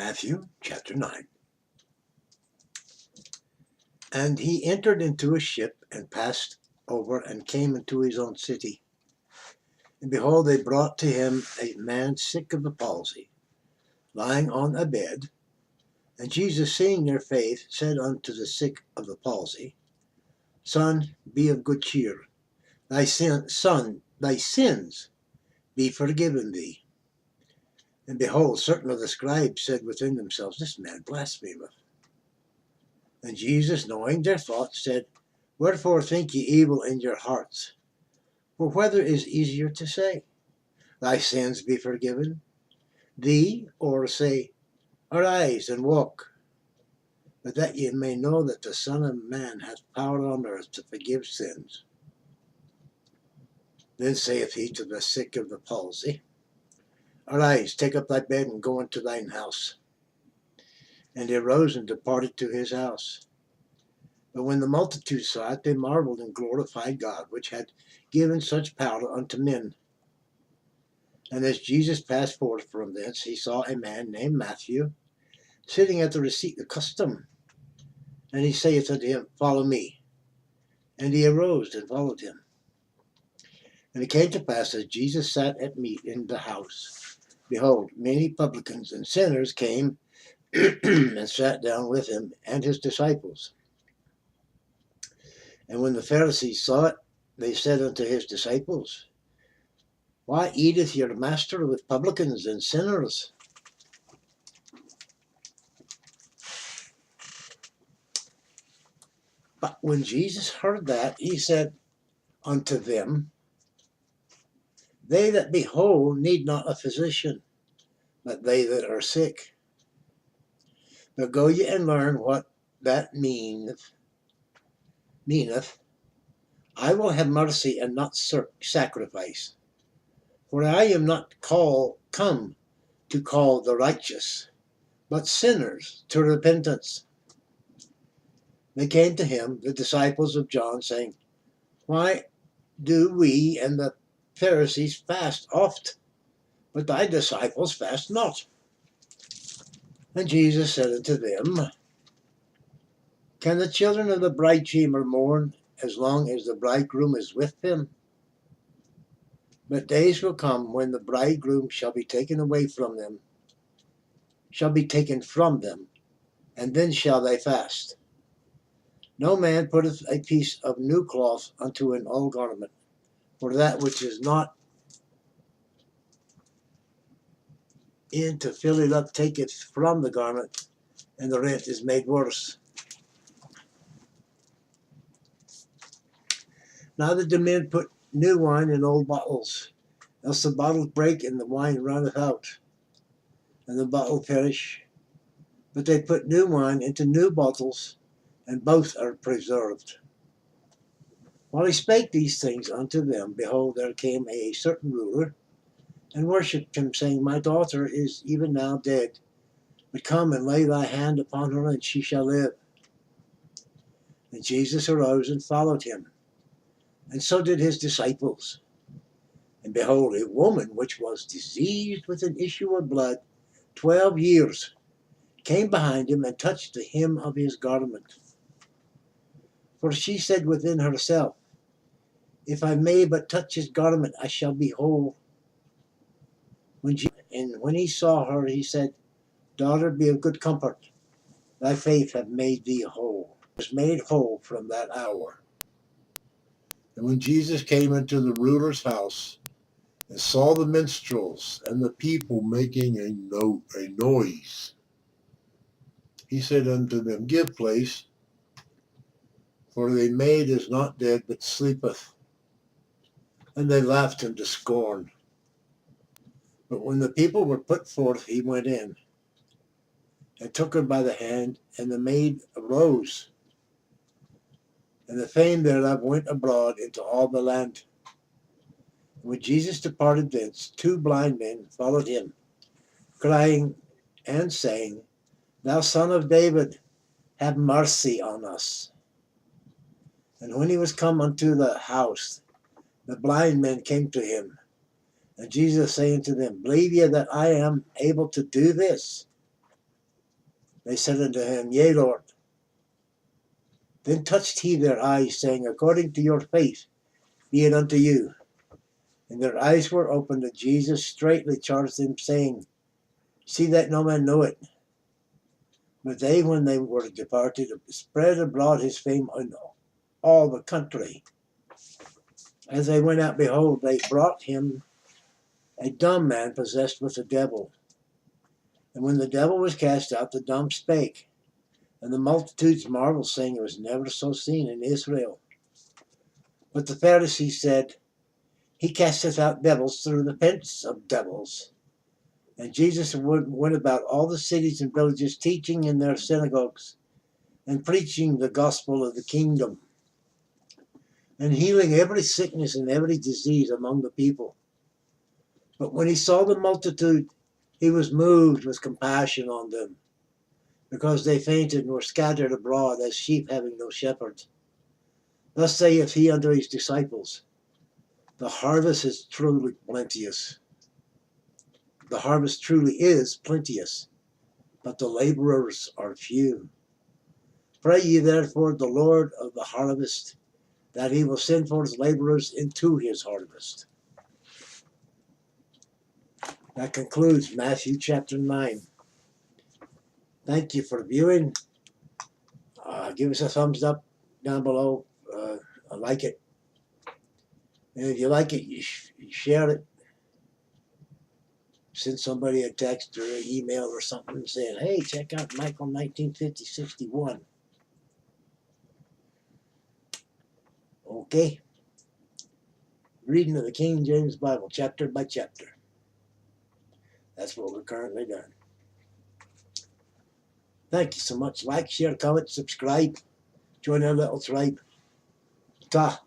Matthew chapter 9. And he entered into a ship and passed over and came into his own city. And behold, they brought to him a man sick of the palsy, lying on a bed. And Jesus, seeing their faith, said unto the sick of the palsy, Son, be of good cheer. Thy sins be forgiven thee. And behold, certain of the scribes said within themselves, This man blasphemeth. And Jesus, knowing their thoughts, said, Wherefore think ye evil in your hearts? For whether is easier to say, Thy sins be forgiven thee, or say, Arise and walk? But that ye may know that the Son of Man hath power on earth to forgive sins. Then saith he to the sick of the palsy, Arise, take up thy bed, and go into thine house. And he arose and departed to his house. But when the multitude saw it, they marveled and glorified God, which had given such power unto men. And as Jesus passed forth from thence, he saw a man named Matthew sitting at the receipt of custom. And he saith unto him, Follow me. And he arose and followed him. And it came to pass, as Jesus sat at meat in the house, behold, many publicans and sinners came and sat down with him and his disciples. And when the Pharisees saw it, they said unto his disciples, Why eateth your master with publicans and sinners? But when Jesus heard that, he said unto them, They that be whole need not a physician, but they that are sick. But go ye and learn what that meaneth. I will have mercy and not sacrifice. For I am not come to call the righteous, but sinners to repentance. They came to him, the disciples of John, saying, Why do we and the Pharisees fast oft, but thy disciples fast not? And Jesus said unto them, Can the children of the bridegroom mourn as long as the bridegroom is with them? But days will come when the bridegroom shall be taken from them, and then shall they fast. No man putteth a piece of new cloth unto an old garment, for that which is not in to fill it up taketh from the garment, and the rent is made worse. Neither do men put new wine in old bottles, else the bottles break, and the wine runneth out, and the bottle perish. But they put new wine into new bottles, and both are preserved. While he spake these things unto them, behold, there came a certain ruler, and worshipped him, saying, My daughter is even now dead, but come and lay thy hand upon her, and she shall live. And Jesus arose and followed him, and so did his disciples. And behold, a woman which was diseased with an issue of blood 12 years came behind him and touched the hem of his garment. For she said within herself, If I may but touch his garment, I shall be whole. When he saw her, he said, Daughter, be of good comfort. Thy faith hath made thee whole. Was made whole from that hour. And when Jesus came into the ruler's house, and saw the minstrels and the people making a noise, he said unto them, Give place, for the maid is not dead, but sleepeth. And they laughed him to scorn. But when the people were put forth, he went in, and took her by the hand, and the maid arose. And the fame thereof went abroad into all the land. And when Jesus departed thence, 2 blind men followed him, crying and saying, Thou Son of David, have mercy on us. And when he was come unto the house, the blind men came to him. And Jesus saying to them, Believe ye that I am able to do this? They said unto him, Yea, Lord. Then touched he their eyes, saying, According to your faith be it unto you. And their eyes were opened, and Jesus straightly charged them, saying, See that no man know it. But they, when they were departed, spread abroad his fame in all the country. As they went out, behold, they brought him a dumb man possessed with a devil. And when the devil was cast out, the dumb spake. And the multitudes marveled, saying, It was never so seen in Israel. But the Pharisees said, He casteth out devils through the prince of devils. And Jesus went about all the cities and villages, teaching in their synagogues, and preaching the gospel of the kingdom, and healing every sickness and every disease among the people. But when he saw the multitude, he was moved with compassion on them, because they fainted and were scattered abroad as sheep having no shepherd. Thus saith he unto his disciples, The harvest is truly plenteous. The harvest truly is plenteous, but the laborers are few. Pray ye therefore the Lord of the harvest, that he will send forth laborers into his harvest. That concludes Matthew chapter 9. Thank you for viewing. Give us a thumbs up down below. I like it. And if you like it, you share it. Send somebody a text or an email or something saying, Hey, check out Michael 1950-61. Okay. Reading of the King James Bible, chapter by chapter. That's what we're currently doing. Thank you so much. Like, share, comment, subscribe. Join our little tribe. Ta.